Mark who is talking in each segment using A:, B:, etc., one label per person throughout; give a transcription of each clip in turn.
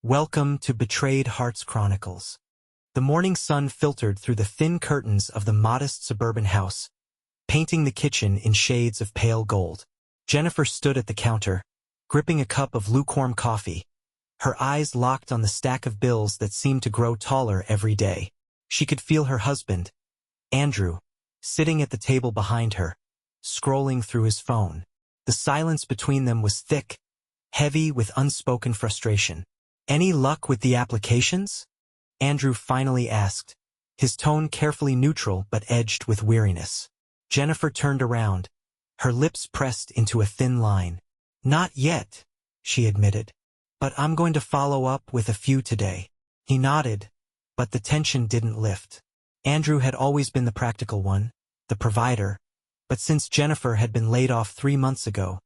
A: Welcome to Betrayed Hearts Chronicles. The morning sun filtered through the thin curtains of the modest suburban house, painting the kitchen in shades of pale gold. Jennifer stood at the counter, gripping a cup of lukewarm coffee, her eyes locked on the stack of bills that seemed to grow taller every day. She could feel her husband, Andrew, sitting at the table behind her, scrolling through his phone. The silence between them was thick, heavy with unspoken frustration. "Any luck with the applications?" Andrew finally asked, his tone carefully neutral but edged with weariness. Jennifer turned around, her lips pressed into a thin line. "Not yet," she admitted. "But I'm going to follow up with a few today." He nodded, but the tension didn't lift. Andrew had always been the practical one, the provider, but since Jennifer had been laid off 3 months ago,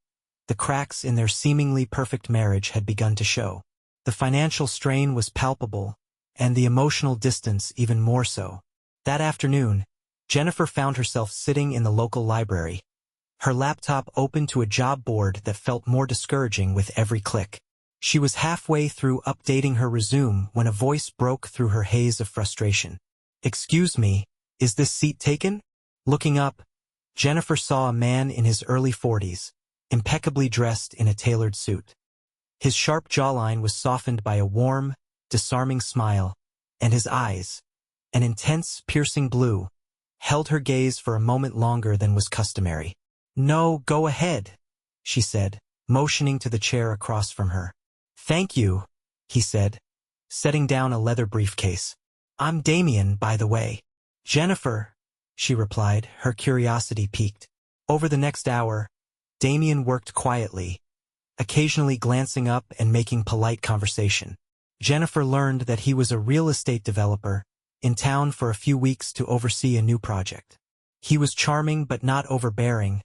A: the cracks in their seemingly perfect marriage had begun to show. The financial strain was palpable, and the emotional distance even more so. That afternoon, Jennifer found herself sitting in the local library, her laptop open to a job board that felt more discouraging with every click. She was halfway through updating her resume when a voice broke through her haze of frustration. "Excuse me, is this seat taken?" Looking up, Jennifer saw a man in his early 40s, impeccably dressed in a tailored suit. His sharp jawline was softened by a warm, disarming smile, and his eyes, an intense, piercing blue, held her gaze for a moment longer than was customary. "No, go ahead," she said, motioning to the chair across from her. "Thank you," he said, setting down a leather briefcase. "I'm Damien, by the way." "Jennifer," she replied, her curiosity piqued. Over the next hour, Damien worked quietly, occasionally glancing up and making polite conversation. Jennifer learned that he was a real estate developer, in town for a few weeks to oversee a new project. He was charming but not overbearing,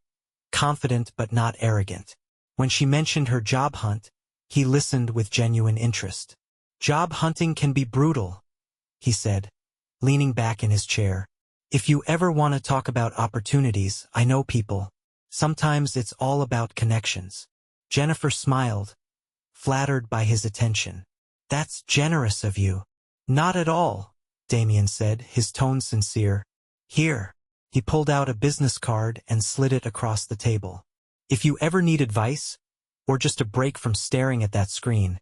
A: confident but not arrogant. When she mentioned her job hunt, he listened with genuine interest. "Job hunting can be brutal," he said, leaning back in his chair. "If you ever want to talk about opportunities, I know people. Sometimes it's all about connections." Jennifer smiled, flattered by his attention. "That's generous of you." "Not at all," Damien said, his tone sincere. "Here." He pulled out a business card and slid it across the table. "If you ever need advice, or just a break from staring at that screen,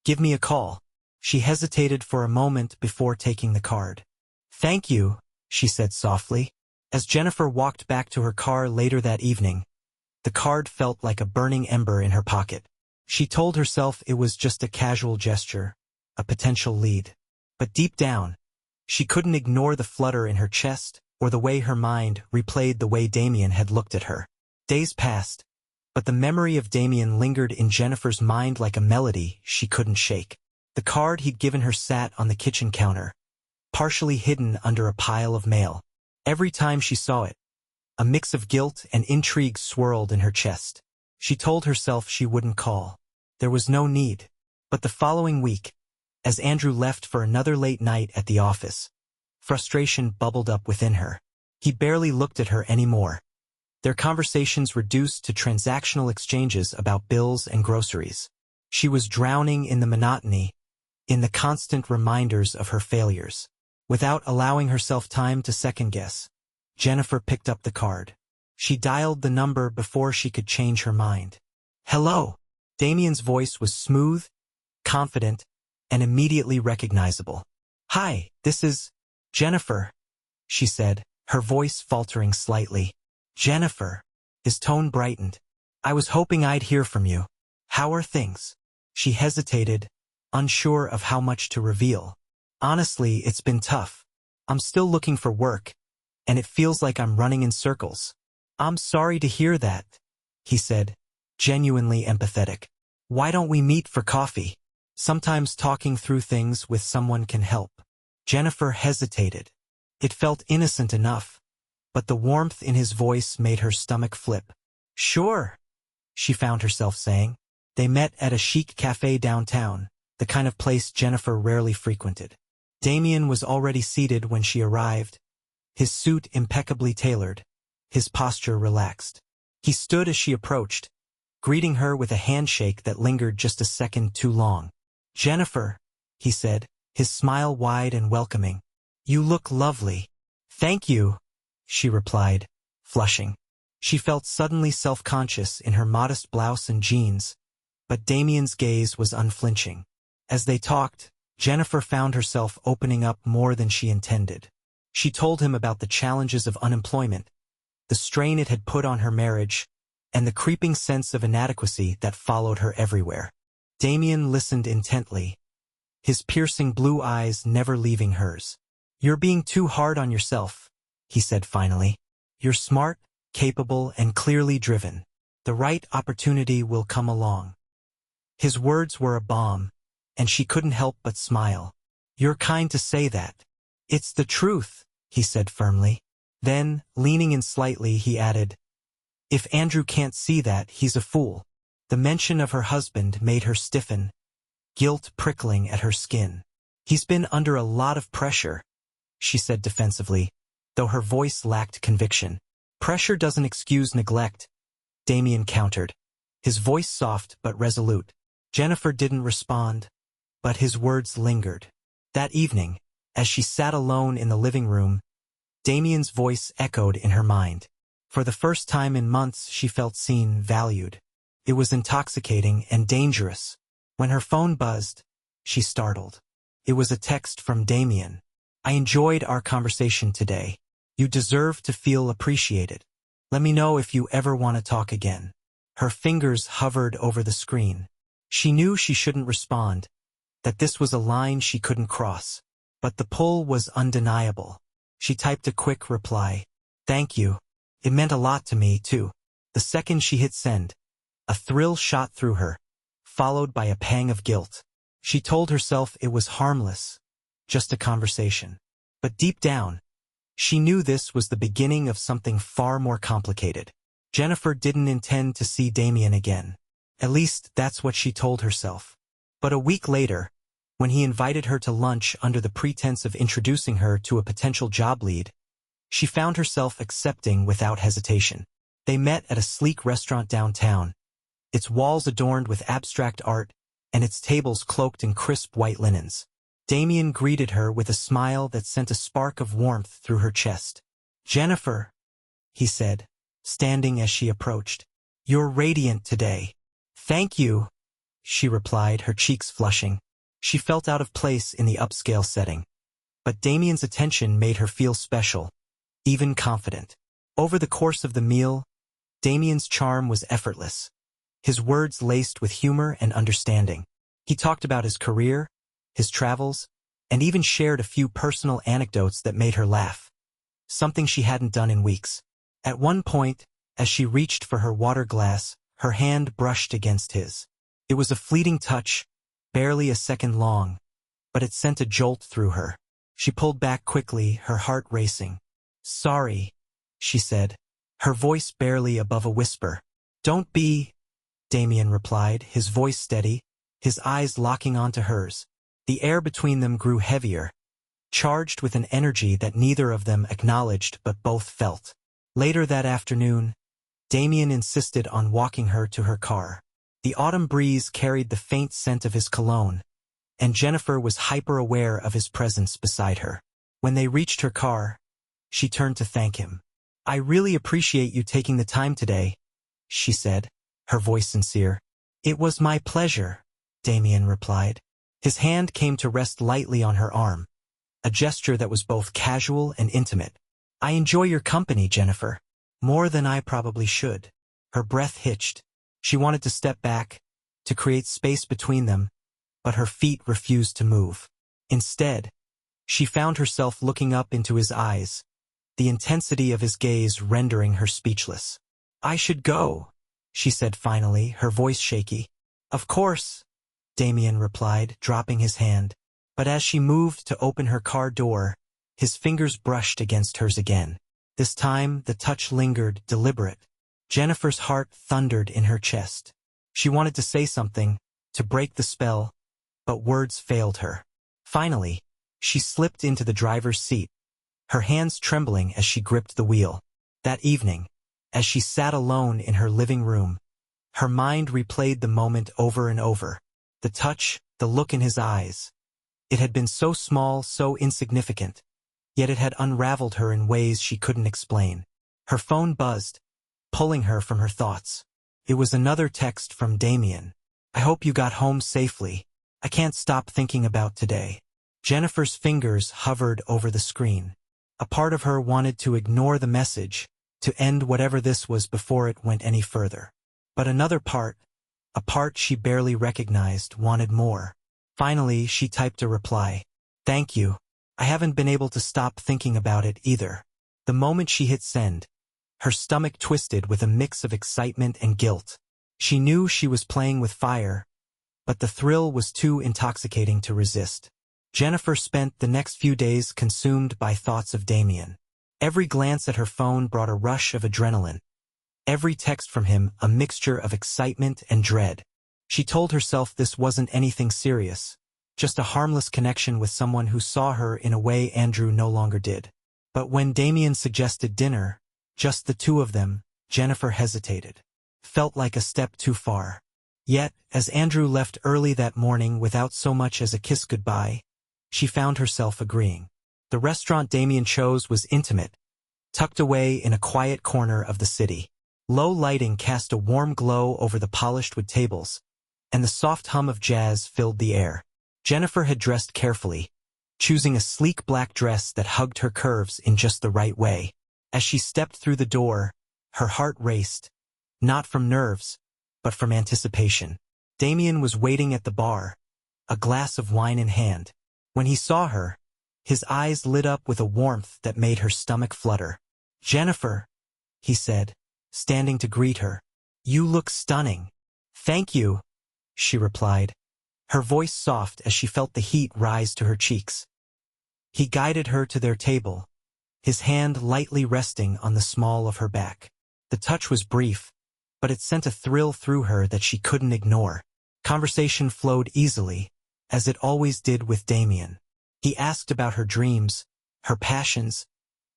A: give me a call." She hesitated for a moment before taking the card. "Thank you," she said softly. As Jennifer walked back to her car later that evening, the card felt like a burning ember in her pocket. She told herself it was just a casual gesture, a potential lead. But deep down, she couldn't ignore the flutter in her chest or the way her mind replayed the way Damien had looked at her. Days passed, but the memory of Damien lingered in Jennifer's mind like a melody she couldn't shake. The card he'd given her sat on the kitchen counter, partially hidden under a pile of mail. Every time she saw it, a mix of guilt and intrigue swirled in her chest. She told herself she wouldn't call. There was no need. But the following week, as Andrew left for another late night at the office, frustration bubbled up within her. He barely looked at her anymore. Their conversations reduced to transactional exchanges about bills and groceries. She was drowning in the monotony, in the constant reminders of her failures. Without allowing herself time to second-guess, Jennifer picked up the card. She dialed the number before she could change her mind. "Hello." Damien's voice was smooth, confident, and immediately recognizable. "Hi, this is Jennifer," she said, her voice faltering slightly. "Jennifer." His tone brightened. "I was hoping I'd hear from you. How are things?" She hesitated, unsure of how much to reveal. "Honestly, it's been tough. I'm still looking for work, and it feels like I'm running in circles." "I'm sorry to hear that," he said, genuinely empathetic. "Why don't we meet for coffee? Sometimes talking through things with someone can help." Jennifer hesitated. It felt innocent enough, but the warmth in his voice made her stomach flip. "Sure," she found herself saying. They met at a chic cafe downtown, the kind of place Jennifer rarely frequented. Damien was already seated when she arrived, his suit impeccably tailored, his posture relaxed. He stood as she approached, greeting her with a handshake that lingered just a second too long. "Jennifer," he said, his smile wide and welcoming. "You look lovely." "Thank you," she replied, flushing. She felt suddenly self-conscious in her modest blouse and jeans, but Damien's gaze was unflinching. As they talked, Jennifer found herself opening up more than she intended. She told him about the challenges of unemployment, the strain it had put on her marriage, and the creeping sense of inadequacy that followed her everywhere. Damien listened intently, his piercing blue eyes never leaving hers. "You're being too hard on yourself," he said finally. "You're smart, capable, and clearly driven. The right opportunity will come along." His words were a balm, and she couldn't help but smile. "You're kind to say that." "It's the truth," he said firmly. Then, leaning in slightly, he added, "If Andrew can't see that, he's a fool." The mention of her husband made her stiffen, guilt prickling at her skin. "He's been under a lot of pressure," she said defensively, though her voice lacked conviction. "Pressure doesn't excuse neglect," Damien countered, his voice soft but resolute. Jennifer didn't respond, but his words lingered. That evening, as she sat alone in the living room, Damien's voice echoed in her mind. For the first time in months she felt seen, valued. It was intoxicating and dangerous. When her phone buzzed, she startled. It was a text from Damien. "I enjoyed our conversation today. You deserve to feel appreciated. Let me know if you ever want to talk again." Her fingers hovered over the screen. She knew she shouldn't respond, that this was a line she couldn't cross. But the pull was undeniable. She typed a quick reply. "Thank you. It meant a lot to me, too." The second she hit send, a thrill shot through her, followed by a pang of guilt. She told herself it was harmless, just a conversation. But deep down, she knew this was the beginning of something far more complicated. Jennifer didn't intend to see Damien again. At least, that's what she told herself. But a week later, when he invited her to lunch under the pretense of introducing her to a potential job lead, she found herself accepting without hesitation. They met at a sleek restaurant downtown, its walls adorned with abstract art and its tables cloaked in crisp white linens. Damien greeted her with a smile that sent a spark of warmth through her chest. "Jennifer," he said, standing as she approached, "you're radiant today." "Thank you," she replied, her cheeks flushing. She felt out of place in the upscale setting. But Damien's attention made her feel special, even confident. Over the course of the meal, Damien's charm was effortless, his words laced with humor and understanding. He talked about his career, his travels, and even shared a few personal anecdotes that made her laugh, something she hadn't done in weeks. At one point, as she reached for her water glass, her hand brushed against his. It was a fleeting touch, barely a second long, but it sent a jolt through her. She pulled back quickly, her heart racing. "Sorry," she said, her voice barely above a whisper. "Don't be," Damien replied, his voice steady, his eyes locking onto hers. The air between them grew heavier, charged with an energy that neither of them acknowledged but both felt. Later that afternoon, Damien insisted on walking her to her car. The autumn breeze carried the faint scent of his cologne, and Jennifer was hyper-aware of his presence beside her. When they reached her car, she turned to thank him. "I really appreciate you taking the time today," she said, her voice sincere. "It was my pleasure," Damien replied. His hand came to rest lightly on her arm, a gesture that was both casual and intimate. "I enjoy your company, Jennifer. More than I probably should." Her breath hitched. She wanted to step back, to create space between them, but her feet refused to move. Instead, she found herself looking up into his eyes, the intensity of his gaze rendering her speechless. "I should go," she said finally, her voice shaky. "Of course," Damien replied, dropping his hand. But as she moved to open her car door, his fingers brushed against hers again. This time, the touch lingered, deliberate. Jennifer's heart thundered in her chest. She wanted to say something, to break the spell, but words failed her. Finally, she slipped into the driver's seat, her hands trembling as she gripped the wheel. That evening, as she sat alone in her living room, her mind replayed the moment over and over. The touch, the look in his eyes. It had been so small, so insignificant, yet it had unraveled her in ways she couldn't explain. Her phone buzzed, pulling her from her thoughts. It was another text from Damien. "I hope you got home safely. I can't stop thinking about today." Jennifer's fingers hovered over the screen. A part of her wanted to ignore the message, to end whatever this was before it went any further. But another part, a part she barely recognized, wanted more. Finally, she typed a reply. "Thank you. I haven't been able to stop thinking about it either." The moment she hit send, her stomach twisted with a mix of excitement and guilt. She knew she was playing with fire, but the thrill was too intoxicating to resist. Jennifer spent the next few days consumed by thoughts of Damien. Every glance at her phone brought a rush of adrenaline. Every text from him a mixture of excitement and dread. She told herself this wasn't anything serious, just a harmless connection with someone who saw her in a way Andrew no longer did. But when Damien suggested dinner, just the two of them, Jennifer hesitated. Felt like a step too far. Yet, as Andrew left early that morning without so much as a kiss goodbye, she found herself agreeing. The restaurant Damien chose was intimate, tucked away in a quiet corner of the city. Low lighting cast a warm glow over the polished wood tables, and the soft hum of jazz filled the air. Jennifer had dressed carefully, choosing a sleek black dress that hugged her curves in just the right way. As she stepped through the door, her heart raced, not from nerves, but from anticipation. Damien was waiting at the bar, a glass of wine in hand. When he saw her, his eyes lit up with a warmth that made her stomach flutter. "Jennifer," he said, standing to greet her. "You look stunning." "Thank you," she replied, her voice soft as she felt the heat rise to her cheeks. He guided her to their table, his hand lightly resting on the small of her back. The touch was brief, but it sent a thrill through her that she couldn't ignore. Conversation flowed easily, as it always did with Damien. He asked about her dreams, her passions,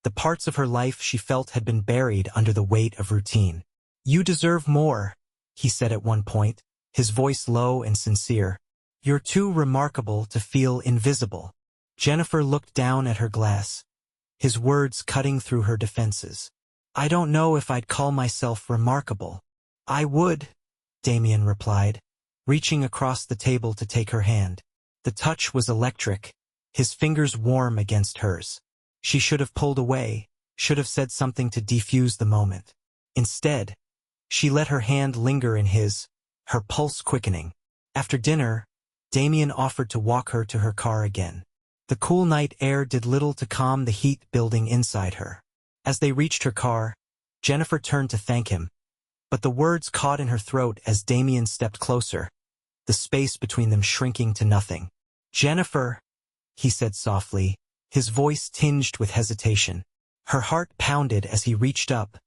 A: the parts of her life she felt had been buried under the weight of routine. "You deserve more," he said at one point, his voice low and sincere. "You're too remarkable to feel invisible." Jennifer looked down at her glass, his words cutting through her defenses. "I don't know if I'd call myself remarkable." "I would," Damien replied, reaching across the table to take her hand. The touch was electric, his fingers warm against hers. She should have pulled away, should have said something to defuse the moment. Instead, she let her hand linger in his, her pulse quickening. After dinner, Damien offered to walk her to her car again. The cool night air did little to calm the heat building inside her. As they reached her car, Jennifer turned to thank him, but the words caught in her throat as Damien stepped closer, the space between them shrinking to nothing. "Jennifer," he said softly, his voice tinged with hesitation. Her heart pounded as he reached up,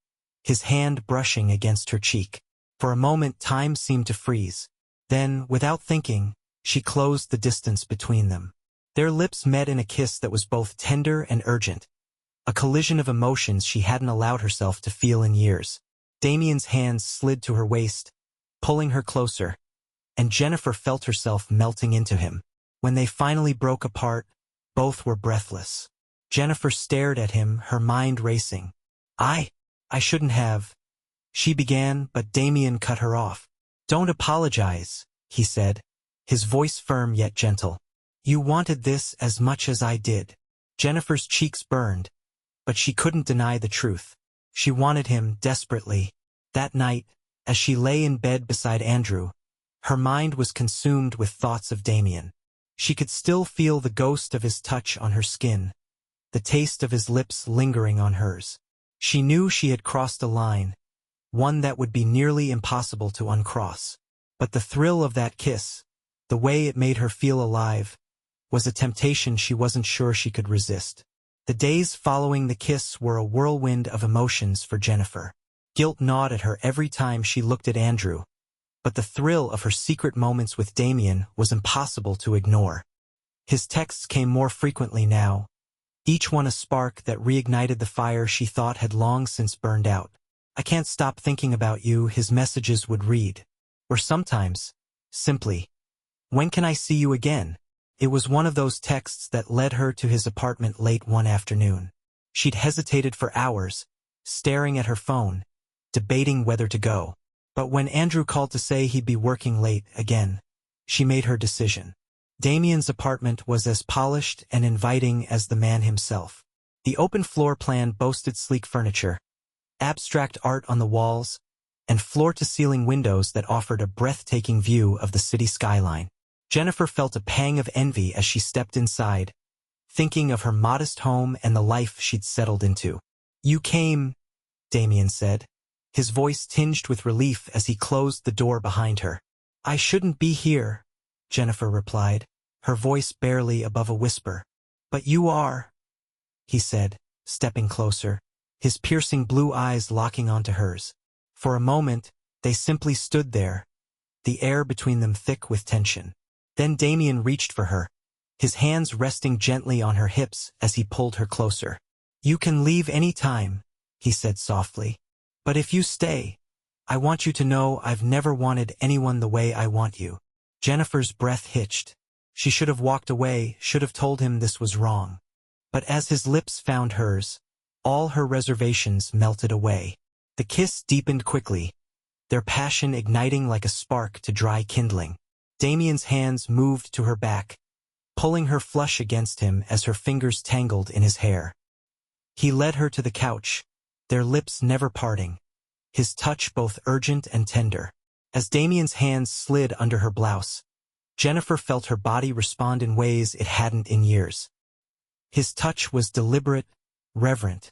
A: his hand brushing against her cheek. For a moment time seemed to freeze. Then, without thinking, she closed the distance between them. Their lips met in a kiss that was both tender and urgent, a collision of emotions she hadn't allowed herself to feel in years. Damien's hands slid to her waist, pulling her closer, and Jennifer felt herself melting into him. When they finally broke apart, both were breathless. Jennifer stared at him, her mind racing. I shouldn't have," she began, but Damien cut her off. "Don't apologize," he said, his voice firm yet gentle. "You wanted this as much as I did." Jennifer's cheeks burned, but she couldn't deny the truth. She wanted him desperately. That night, as she lay in bed beside Andrew, her mind was consumed with thoughts of Damien. She could still feel the ghost of his touch on her skin, the taste of his lips lingering on hers. She knew she had crossed a line, one that would be nearly impossible to uncross. But the thrill of that kiss, the way it made her feel alive, was a temptation she wasn't sure she could resist. The days following the kiss were a whirlwind of emotions for Jennifer. Guilt gnawed at her every time she looked at Andrew, but the thrill of her secret moments with Damien was impossible to ignore. His texts came more frequently now, each one a spark that reignited the fire she thought had long since burned out. "I can't stop thinking about you," his messages would read. Or sometimes, simply, "When can I see you again?" It was one of those texts that led her to his apartment late one afternoon. She'd hesitated for hours, staring at her phone, debating whether to go. But when Andrew called to say he'd be working late again, she made her decision. Damien's apartment was as polished and inviting as the man himself. The open floor plan boasted sleek furniture, abstract art on the walls, and floor-to-ceiling windows that offered a breathtaking view of the city skyline. Jennifer felt a pang of envy as she stepped inside, thinking of her modest home and the life she'd settled into. "You came," Damien said, his voice tinged with relief as he closed the door behind her. "I shouldn't be here," Jennifer replied, her voice barely above a whisper. "But you are," he said, stepping closer, his piercing blue eyes locking onto hers. For a moment, they simply stood there, the air between them thick with tension. Then Damien reached for her, his hands resting gently on her hips as he pulled her closer. "You can leave any time," he said softly. "But if you stay, I want you to know I've never wanted anyone the way I want you." Jennifer's breath hitched. She should have walked away, should have told him this was wrong. But as his lips found hers, all her reservations melted away. The kiss deepened quickly, their passion igniting like a spark to dry kindling. Damien's hands moved to her back, pulling her flush against him as her fingers tangled in his hair. He led her to the couch, their lips never parting, his touch both urgent and tender. As Damien's hands slid under her blouse, Jennifer felt her body respond in ways it hadn't in years. His touch was deliberate, reverent,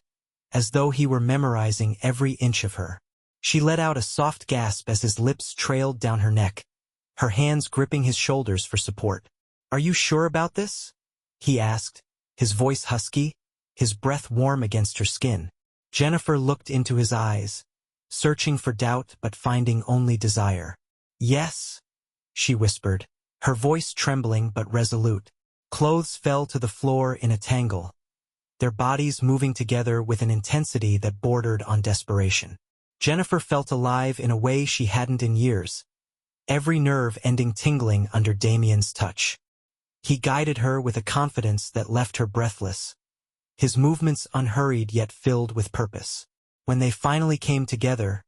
A: as though he were memorizing every inch of her. She let out a soft gasp as his lips trailed down her neck, her hands gripping his shoulders for support. "Are you sure about this?" he asked, his voice husky, his breath warm against her skin. Jennifer looked into his eyes, searching for doubt but finding only desire. "Yes," she whispered, her voice trembling but resolute. Clothes fell to the floor in a tangle, their bodies moving together with an intensity that bordered on desperation. Jennifer felt alive in a way she hadn't in years, every nerve ending tingling under Damien's touch. He guided her with a confidence that left her breathless, his movements unhurried yet filled with purpose. When they finally came together,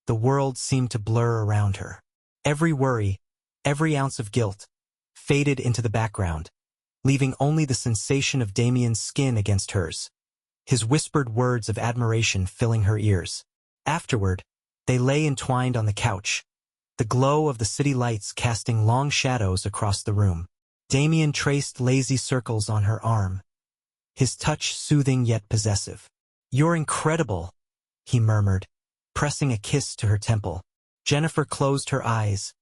A: the world seemed to blur around her. Every worry, every ounce of guilt, faded into the background, leaving only the sensation of Damien's skin against hers, his whispered words of admiration filling her ears. Afterward, they lay entwined on the couch, the glow of the city lights casting long shadows across the room. Damien traced lazy circles on her arm, his touch soothing yet possessive. "You're incredible," he murmured, pressing a kiss to her temple. Jennifer closed her eyes,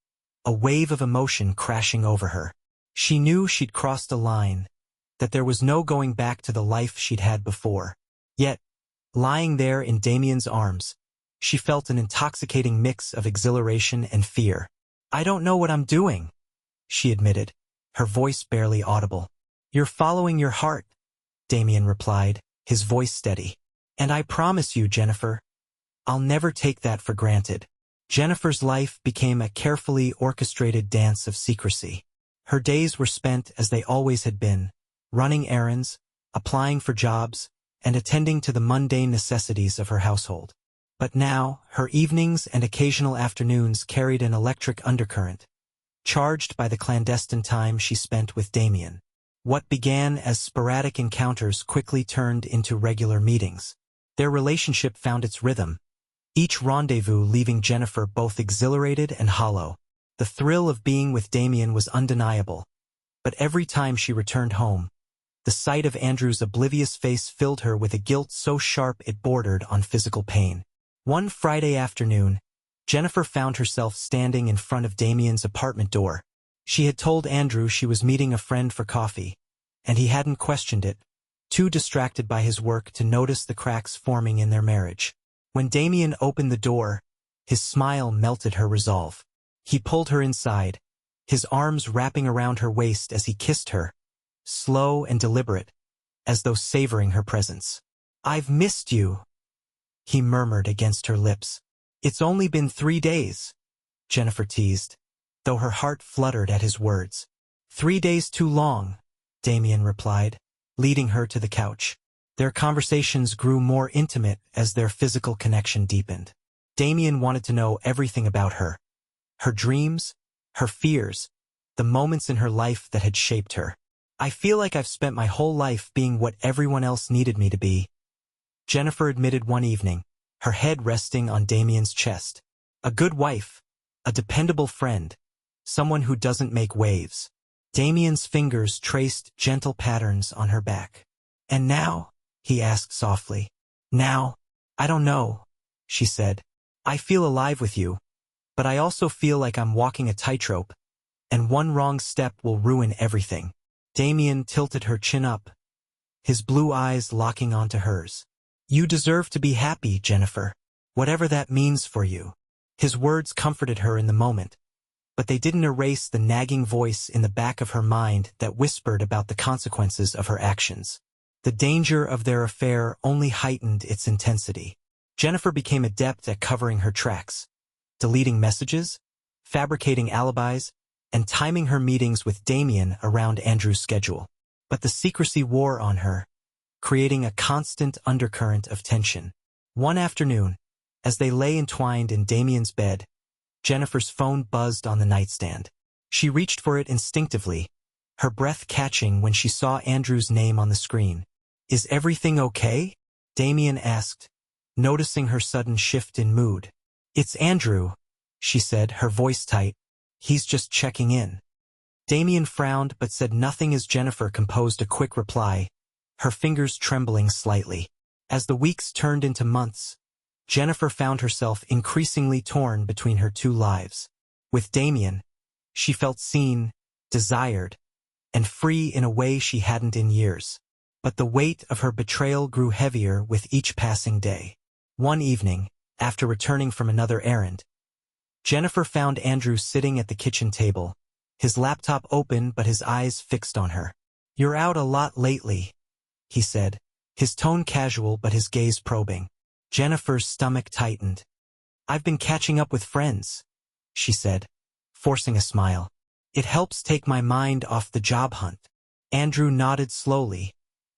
A: a wave of emotion crashing over her. She knew she'd crossed a line, that there was no going back to the life she'd had before. Yet, lying there in Damien's arms, she felt an intoxicating mix of exhilaration and fear. "I don't know what I'm doing," she admitted, her voice barely audible. "You're following your heart," Damien replied, his voice steady. "And I promise you, Jennifer, I'll never take that for granted." Jennifer's life became a carefully orchestrated dance of secrecy. Her days were spent as they always had been, running errands, applying for jobs, and attending to the mundane necessities of her household. But now, her evenings and occasional afternoons carried an electric undercurrent, charged by the clandestine time she spent with Damien. What began as sporadic encounters quickly turned into regular meetings. Their relationship found its rhythm, each rendezvous leaving Jennifer both exhilarated and hollow. The thrill of being with Damien was undeniable, but every time she returned home, the sight of Andrew's oblivious face filled her with a guilt so sharp it bordered on physical pain. One Friday afternoon, Jennifer found herself standing in front of Damien's apartment door. She had told Andrew she was meeting a friend for coffee, and he hadn't questioned it, too distracted by his work to notice the cracks forming in their marriage. When Damien opened the door, his smile melted her resolve. He pulled her inside, his arms wrapping around her waist as he kissed her, slow and deliberate, as though savoring her presence. "I've missed you," he murmured against her lips. "It's only been 3 days," Jennifer teased, though her heart fluttered at his words. 3 days too long, Damien replied, leading her to the couch. Their conversations grew more intimate as their physical connection deepened. Damien wanted to know everything about her. Her dreams, her fears, the moments in her life that had shaped her. I feel like I've spent my whole life being what everyone else needed me to be, Jennifer admitted one evening, her head resting on Damien's chest. A good wife, a dependable friend, someone who doesn't make waves. Damien's fingers traced gentle patterns on her back. And now? He asked softly. Now? I don't know, she said. I feel alive with you, but I also feel like I'm walking a tightrope, and one wrong step will ruin everything. Damien tilted her chin up, his blue eyes locking onto hers. You deserve to be happy, Jennifer, whatever that means for you. His words comforted her in the moment, but they didn't erase the nagging voice in the back of her mind that whispered about the consequences of her actions. The danger of their affair only heightened its intensity. Jennifer became adept at covering her tracks, deleting messages, fabricating alibis, and timing her meetings with Damien around Andrew's schedule. But the secrecy wore on her, creating a constant undercurrent of tension. One afternoon, as they lay entwined in Damien's bed, Jennifer's phone buzzed on the nightstand. She reached for it instinctively, her breath catching when she saw Andrew's name on the screen. Is everything okay? Damien asked, noticing her sudden shift in mood. It's Andrew, she said, her voice tight. He's just checking in. Damien frowned but said nothing as Jennifer composed a quick reply, her fingers trembling slightly. As the weeks turned into months, Jennifer found herself increasingly torn between her two lives. With Damien, she felt seen, desired, and free in a way she hadn't in years. But the weight of her betrayal grew heavier with each passing day. One evening, after returning from another errand, Jennifer found Andrew sitting at the kitchen table, his laptop open but his eyes fixed on her. You're out a lot lately, he said, his tone casual but his gaze probing. Jennifer's stomach tightened. I've been catching up with friends, she said, forcing a smile. It helps take my mind off the job hunt. Andrew nodded slowly,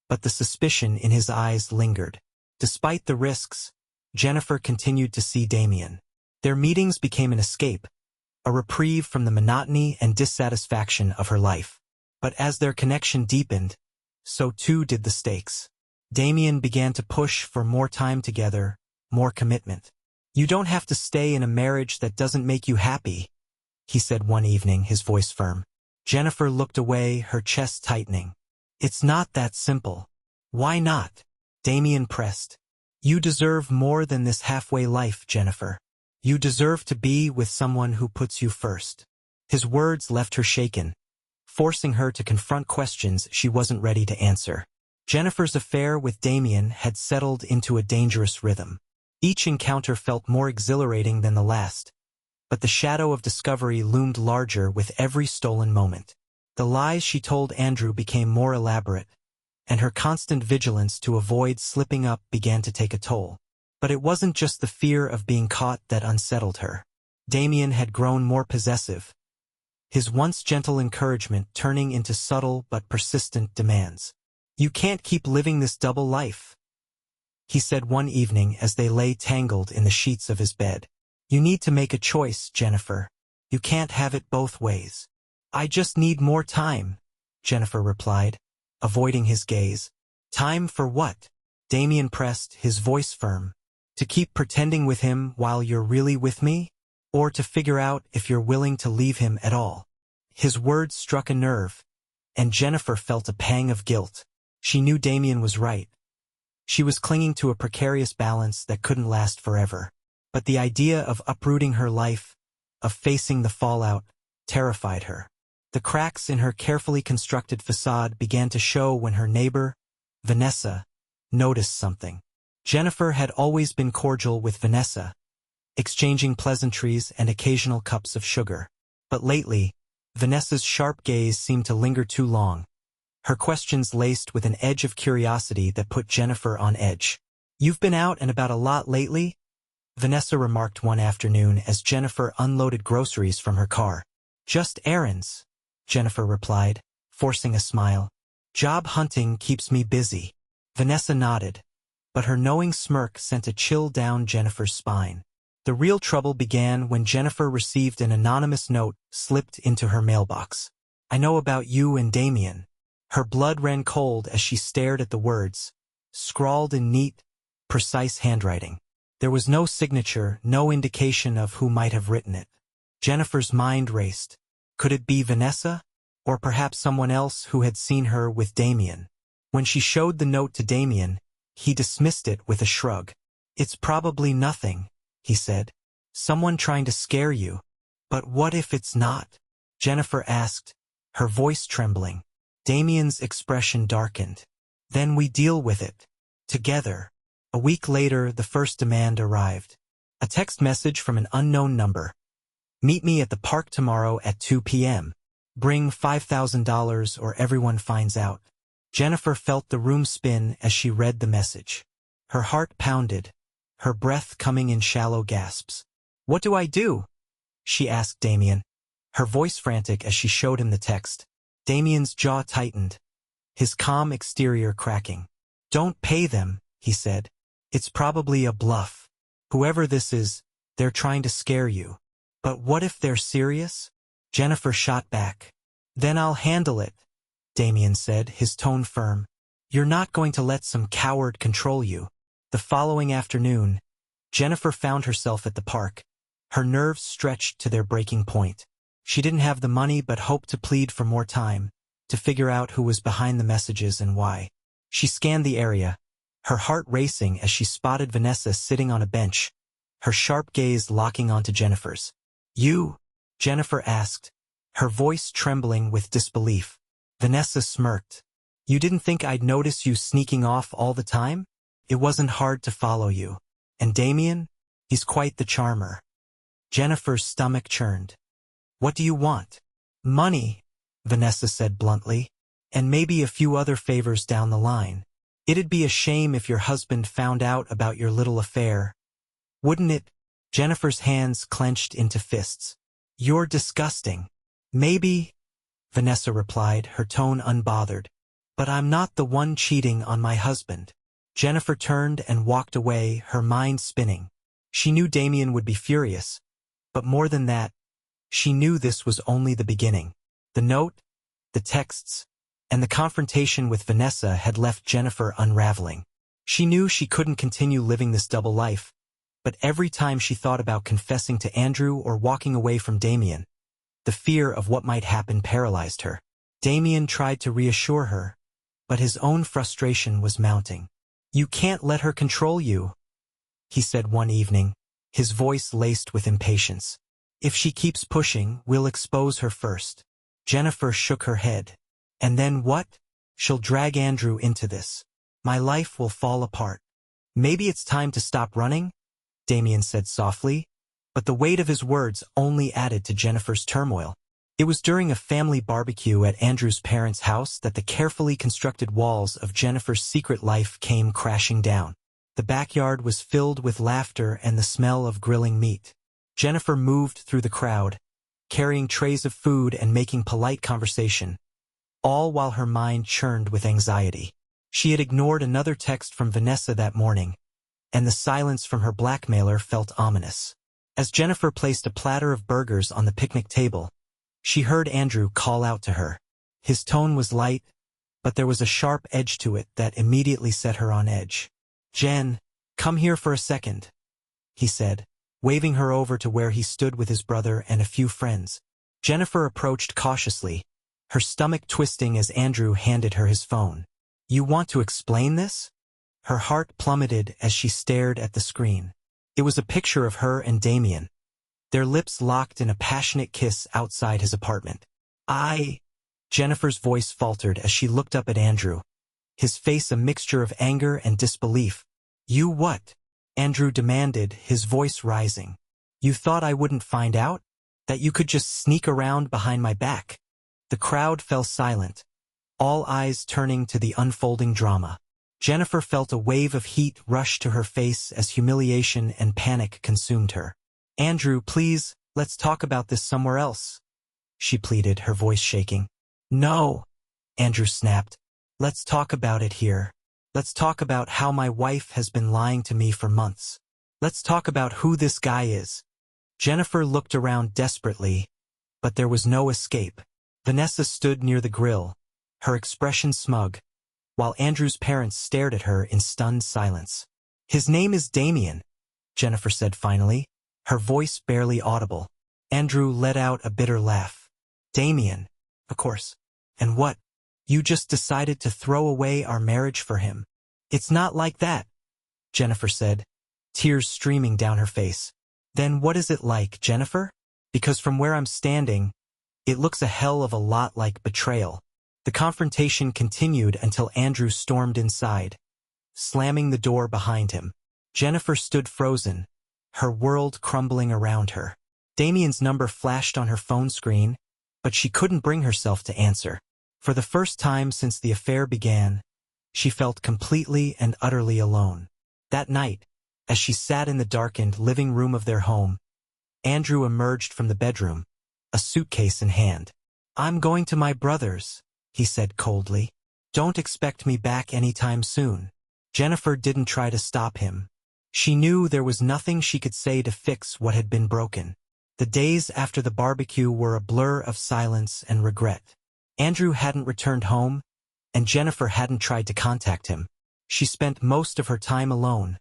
A: but the suspicion in his eyes lingered. Despite the risks, Jennifer continued to see Damien. Their meetings became an escape, a reprieve from the monotony and dissatisfaction of her life. But as their connection deepened, so too did the stakes. Damien began to push for more time together, more commitment. You don't have to stay in a marriage that doesn't make you happy, he said one evening, his voice firm. Jennifer looked away, her chest tightening. It's not that simple. Why not? Damien pressed. You deserve more than this halfway life, Jennifer. You deserve to be with someone who puts you first. His words left her shaken, forcing her to confront questions she wasn't ready to answer. Jennifer's affair with Damien had settled into a dangerous rhythm. Each encounter felt more exhilarating than the last, but the shadow of discovery loomed larger with every stolen moment. The lies she told Andrew became more elaborate, and her constant vigilance to avoid slipping up began to take a toll. But it wasn't just the fear of being caught that unsettled her. Damien had grown more possessive, his once gentle encouragement turning into subtle but persistent demands. You can't keep living this double life, he said one evening as they lay tangled in the sheets of his bed. You need to make a choice, Jennifer. You can't have it both ways. I just need more time, Jennifer replied, avoiding his gaze. Time for what? Damien pressed, his voice firm. To keep pretending with him while you're really with me? Or to figure out if you're willing to leave him at all? His words struck a nerve, and Jennifer felt a pang of guilt. She knew Damien was right. She was clinging to a precarious balance that couldn't last forever. But the idea of uprooting her life, of facing the fallout, terrified her. The cracks in her carefully constructed facade began to show when her neighbor, Vanessa, noticed something. Jennifer had always been cordial with Vanessa, exchanging pleasantries and occasional cups of sugar. But lately, Vanessa's sharp gaze seemed to linger too long, her questions laced with an edge of curiosity that put Jennifer on edge. You've been out and about a lot lately? Vanessa remarked one afternoon as Jennifer unloaded groceries from her car. Just errands, Jennifer replied, forcing a smile. Job hunting keeps me busy. Vanessa nodded, but her knowing smirk sent a chill down Jennifer's spine. The real trouble began when Jennifer received an anonymous note slipped into her mailbox. I know about you and Damien. Her blood ran cold as she stared at the words, scrawled in neat, precise handwriting. There was no signature, no indication of who might have written it. Jennifer's mind raced. Could it be Vanessa? Or perhaps someone else who had seen her with Damien? When she showed the note to Damien, he dismissed it with a shrug. It's probably nothing, he said. Someone trying to scare you. But what if it's not? Jennifer asked, her voice trembling. Damien's expression darkened. Then we deal with it. Together. A week later, the first demand arrived. A text message from an unknown number. Meet me at the park tomorrow at 2 p.m. Bring $5,000 or everyone finds out. Jennifer felt the room spin as she read the message. Her heart pounded, her breath coming in shallow gasps. What do I do? She asked Damien, her voice frantic as she showed him the text. Damien's jaw tightened, his calm exterior cracking. Don't pay them, he said. It's probably a bluff. Whoever this is, they're trying to scare you. But what if they're serious? Jennifer shot back. Then I'll handle it, Damien said, his tone firm. You're not going to let some coward control you. The following afternoon, Jennifer found herself at the park, her nerves stretched to their breaking point. She didn't have the money but hoped to plead for more time, to figure out who was behind the messages and why. She scanned the area, her heart racing as she spotted Vanessa sitting on a bench, her sharp gaze locking onto Jennifer's. You? Jennifer asked, her voice trembling with disbelief. Vanessa smirked. You didn't think I'd notice you sneaking off all the time? It wasn't hard to follow you. And Damien? He's quite the charmer. Jennifer's stomach churned. What do you want? Money, Vanessa said bluntly, and maybe a few other favors down the line. It'd be a shame if your husband found out about your little affair. Wouldn't it? Jennifer's hands clenched into fists. You're disgusting. Maybe, Vanessa replied, her tone unbothered. But I'm not the one cheating on my husband. Jennifer turned and walked away, her mind spinning. She knew Damien would be furious. But more than that, she knew this was only the beginning. The note, the texts, and the confrontation with Vanessa had left Jennifer unraveling. She knew she couldn't continue living this double life, but every time she thought about confessing to Andrew or walking away from Damien, the fear of what might happen paralyzed her. Damien tried to reassure her, but his own frustration was mounting. You can't let her control you, he said one evening, his voice laced with impatience. If she keeps pushing, we'll expose her first. Jennifer shook her head. And then what? She'll drag Andrew into this. My life will fall apart. Maybe it's time to stop running, Damien said softly, but the weight of his words only added to Jennifer's turmoil. It was during a family barbecue at Andrew's parents' house that the carefully constructed walls of Jennifer's secret life came crashing down. The backyard was filled with laughter and the smell of grilling meat. Jennifer moved through the crowd, carrying trays of food and making polite conversation, all while her mind churned with anxiety. She had ignored another text from Vanessa that morning, and the silence from her blackmailer felt ominous. As Jennifer placed a platter of burgers on the picnic table, she heard Andrew call out to her. His tone was light, but there was a sharp edge to it that immediately set her on edge. Jen, come here for a second, he said, waving her over to where he stood with his brother and a few friends. Jennifer approached cautiously, her stomach twisting as Andrew handed her his phone. You want to explain this? Her heart plummeted as she stared at the screen. It was a picture of her and Damien, their lips locked in a passionate kiss outside his apartment. Jennifer's voice faltered as she looked up at Andrew, his face a mixture of anger and disbelief. You what? Andrew demanded, his voice rising. You thought I wouldn't find out? That you could just sneak around behind my back? The crowd fell silent, all eyes turning to the unfolding drama. Jennifer felt a wave of heat rush to her face as humiliation and panic consumed her. Andrew, please, let's talk about this somewhere else, she pleaded, her voice shaking. No, Andrew snapped. Let's talk about it here. Let's talk about how my wife has been lying to me for months. Let's talk about who this guy is. Jennifer looked around desperately, but there was no escape. Vanessa stood near the grill, her expression smug, while Andrew's parents stared at her in stunned silence. His name is Damien, Jennifer said finally, her voice barely audible. Andrew let out a bitter laugh. Damien, of course. And what? You just decided to throw away our marriage for him? It's not like that, Jennifer said, tears streaming down her face. Then what is it like, Jennifer? Because from where I'm standing, it looks a hell of a lot like betrayal. The confrontation continued until Andrew stormed inside, slamming the door behind him. Jennifer stood frozen, her world crumbling around her. Damien's number flashed on her phone screen, but she couldn't bring herself to answer. For the first time since the affair began, she felt completely and utterly alone. That night, as she sat in the darkened living room of their home, Andrew emerged from the bedroom, a suitcase in hand. I'm going to my brother's, he said coldly. Don't expect me back anytime soon. Jennifer didn't try to stop him. She knew there was nothing she could say to fix what had been broken. The days after the barbecue were a blur of silence and regret. Andrew hadn't returned home, and Jennifer hadn't tried to contact him. She spent most of her time alone,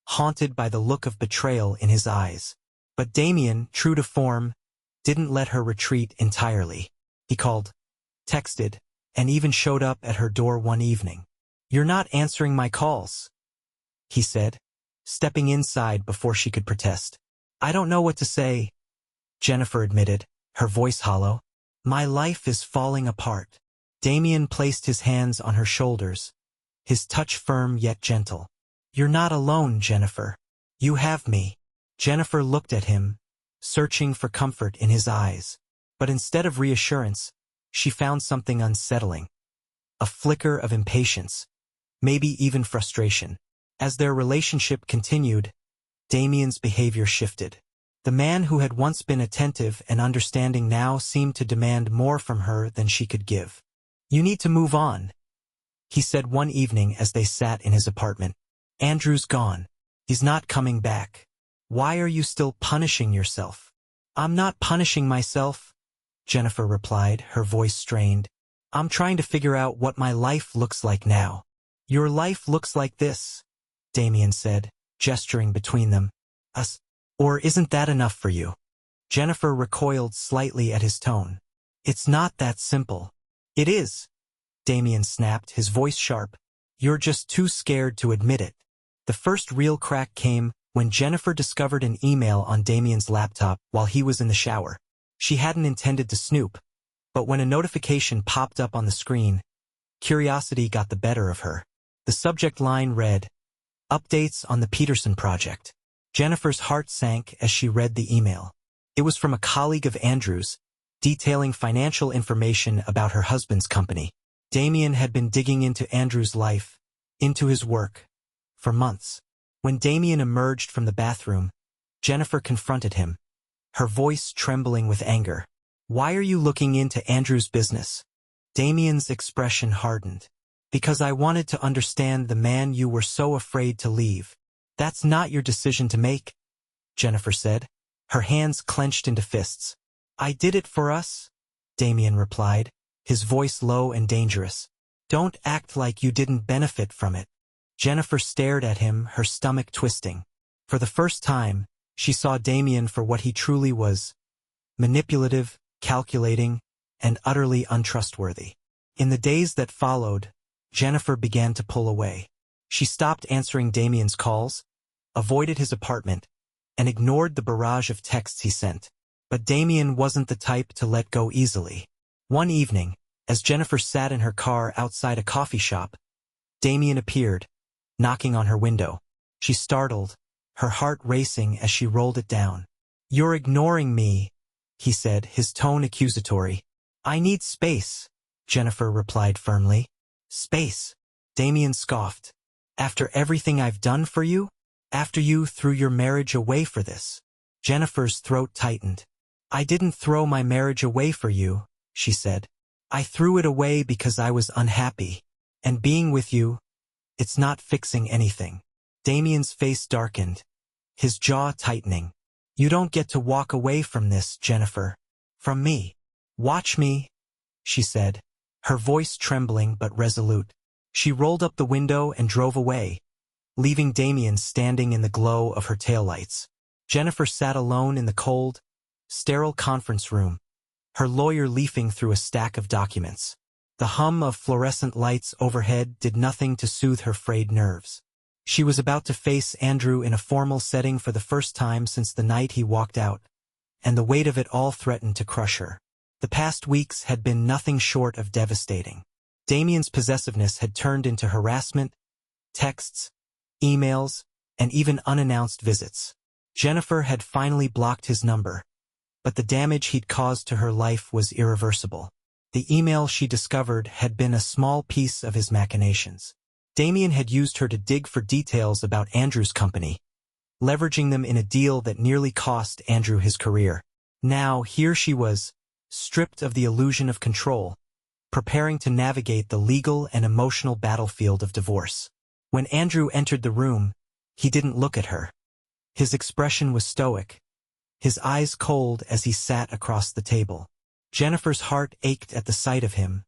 A: haunted by the look of betrayal in his eyes. But Damien, true to form, didn't let her retreat entirely. He called, texted, and even showed up at her door one evening. You're not answering my calls, he said, stepping inside before she could protest. I don't know what to say, Jennifer admitted, her voice hollow. My life is falling apart. Damien placed his hands on her shoulders, his touch firm yet gentle. You're not alone, Jennifer. You have me. Jennifer looked at him, searching for comfort in his eyes. But instead of reassurance, she found something unsettling. A flicker of impatience, maybe even frustration. As their relationship continued, Damien's behavior shifted. The man who had once been attentive and understanding now seemed to demand more from her than she could give. You need to move on, he said one evening as they sat in his apartment. Andrew's gone. He's not coming back. Why are you still punishing yourself? I'm not punishing myself, Jennifer replied, her voice strained. I'm trying to figure out what my life looks like now. Your life looks like this, Damien said, gesturing between them. Us. Or isn't that enough for you? Jennifer recoiled slightly at his tone. It's not that simple. It is, Damien snapped, his voice sharp. You're just too scared to admit it. The first real crack came when Jennifer discovered an email on Damien's laptop while he was in the shower. She hadn't intended to snoop, but when a notification popped up on the screen, curiosity got the better of her. The subject line read, Updates on the Peterson Project. Jennifer's heart sank as she read the email. It was from a colleague of Andrew's, detailing financial information about her husband's company. Damien had been digging into Andrew's life, into his work, for months. When Damien emerged from the bathroom, Jennifer confronted him, her voice trembling with anger. Why are you looking into Andrew's business? Damien's expression hardened. Because I wanted to understand the man you were so afraid to leave. That's not your decision to make, Jennifer said, her hands clenched into fists. I did it for us, Damien replied, his voice low and dangerous. Don't act like you didn't benefit from it. Jennifer stared at him, her stomach twisting. For the first time, she saw Damien for what he truly was, manipulative, calculating, and utterly untrustworthy. In the days that followed, Jennifer began to pull away. She stopped answering Damien's calls, avoided his apartment, and ignored the barrage of texts he sent. But Damien wasn't the type to let go easily. One evening, as Jennifer sat in her car outside a coffee shop, Damien appeared, knocking on her window. She startled, her heart racing as she rolled it down. You're ignoring me, he said, his tone accusatory. I need space, Jennifer replied firmly. Space, Damien scoffed. After everything I've done for you? After you threw your marriage away for this? Jennifer's throat tightened. "I didn't throw my marriage away for you," she said. "I threw it away because I was unhappy. And being with you, it's not fixing anything." Damien's face darkened, his jaw tightening. "You don't get to walk away from this, Jennifer. From me. Watch me," she said, her voice trembling but resolute. She rolled up the window and drove away, leaving Damien standing in the glow of her taillights. Jennifer sat alone in the cold, sterile conference room, her lawyer leafing through a stack of documents. The hum of fluorescent lights overhead did nothing to soothe her frayed nerves. She was about to face Andrew in a formal setting for the first time since the night he walked out, and the weight of it all threatened to crush her. The past weeks had been nothing short of devastating. Damien's possessiveness had turned into harassment, texts, emails, and even unannounced visits. Jennifer had finally blocked his number, but the damage he'd caused to her life was irreversible. The email she discovered had been a small piece of his machinations. Damien had used her to dig for details about Andrew's company, leveraging them in a deal that nearly cost Andrew his career. Now, here she was, stripped of the illusion of control, preparing to navigate the legal and emotional battlefield of divorce. When Andrew entered the room, he didn't look at her. His expression was stoic, his eyes cold as he sat across the table. Jennifer's heart ached at the sight of him,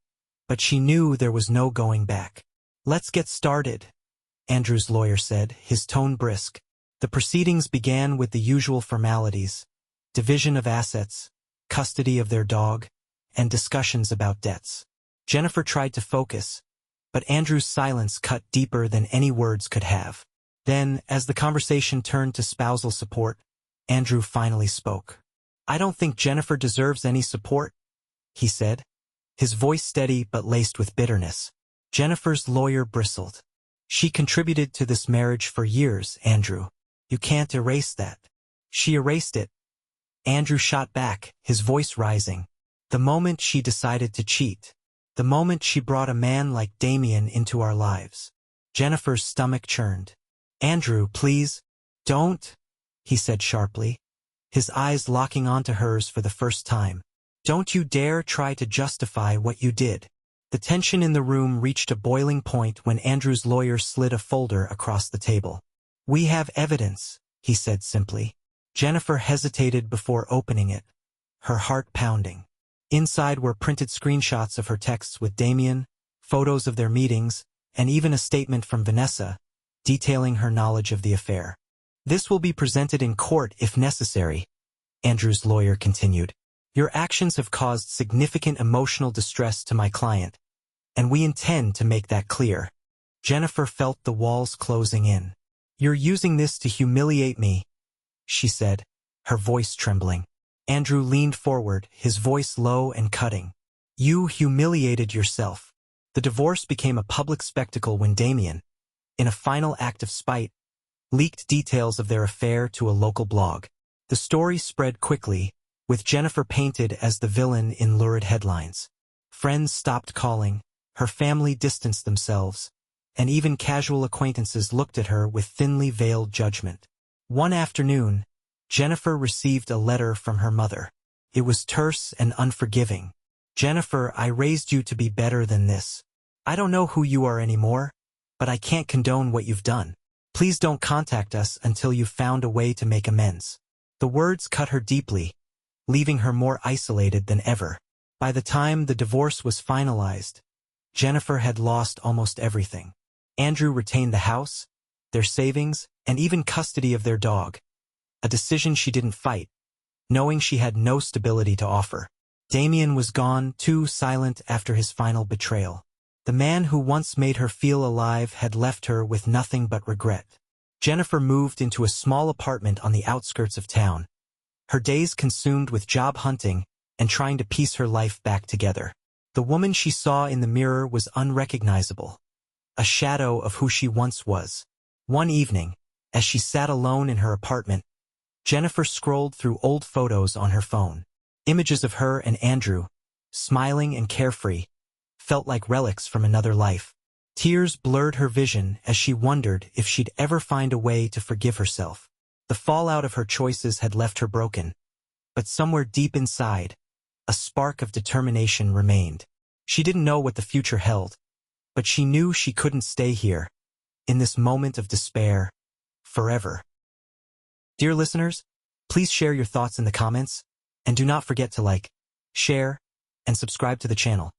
A: but she knew there was no going back. "Let's get started," Andrew's lawyer said, his tone brisk. The proceedings began with the usual formalities: division of assets, custody of their dog, and discussions about debts. Jennifer tried to focus, but Andrew's silence cut deeper than any words could have. Then, as the conversation turned to spousal support, Andrew finally spoke. "I don't think Jennifer deserves any support," he said, his voice steady but laced with bitterness. Jennifer's lawyer bristled. "She contributed to this marriage for years, Andrew. You can't erase that." "She erased it," Andrew shot back, his voice rising. "The moment she decided to cheat. The moment she brought a man like Damien into our lives." Jennifer's stomach churned. "Andrew, please, don't," he said sharply, his eyes locking onto hers for the first time. "Don't you dare try to justify what you did." The tension in the room reached a boiling point when Andrew's lawyer slid a folder across the table. "We have evidence," he said simply. Jennifer hesitated before opening it, her heart pounding. Inside were printed screenshots of her texts with Damien, photos of their meetings, and even a statement from Vanessa, detailing her knowledge of the affair. "This will be presented in court if necessary," Andrew's lawyer continued. "Your actions have caused significant emotional distress to my client, and we intend to make that clear." Jennifer felt the walls closing in. "You're using this to humiliate me," she said, her voice trembling. Andrew leaned forward, his voice low and cutting. "You humiliated yourself." The divorce became a public spectacle when Damien, in a final act of spite, leaked details of their affair to a local blog. The story spread quickly, with Jennifer painted as the villain in lurid headlines. Friends stopped calling, her family distanced themselves, and even casual acquaintances looked at her with thinly veiled judgment. One afternoon, Jennifer received a letter from her mother. It was terse and unforgiving. "Jennifer, I raised you to be better than this. I don't know who you are anymore, but I can't condone what you've done. Please don't contact us until you've found a way to make amends." The words cut her deeply, leaving her more isolated than ever. By the time the divorce was finalized, Jennifer had lost almost everything. Andrew retained the house, their savings, and even custody of their dog, a decision she didn't fight, knowing she had no stability to offer. Damien was gone, too, silent after his final betrayal. The man who once made her feel alive had left her with nothing but regret. Jennifer moved into a small apartment on the outskirts of town, her days consumed with job hunting and trying to piece her life back together. The woman she saw in the mirror was unrecognizable, a shadow of who she once was. One evening, as she sat alone in her apartment, Jennifer scrolled through old photos on her phone. Images of her and Andrew, smiling and carefree, felt like relics from another life. Tears blurred her vision as she wondered if she'd ever find a way to forgive herself. The fallout of her choices had left her broken, But somewhere deep inside, a spark of determination remained. She didn't know what the future held, but she knew she couldn't stay here, in this moment of despair, forever. Dear listeners, please share your thoughts in the comments, and do not forget to like, share, and subscribe to the channel.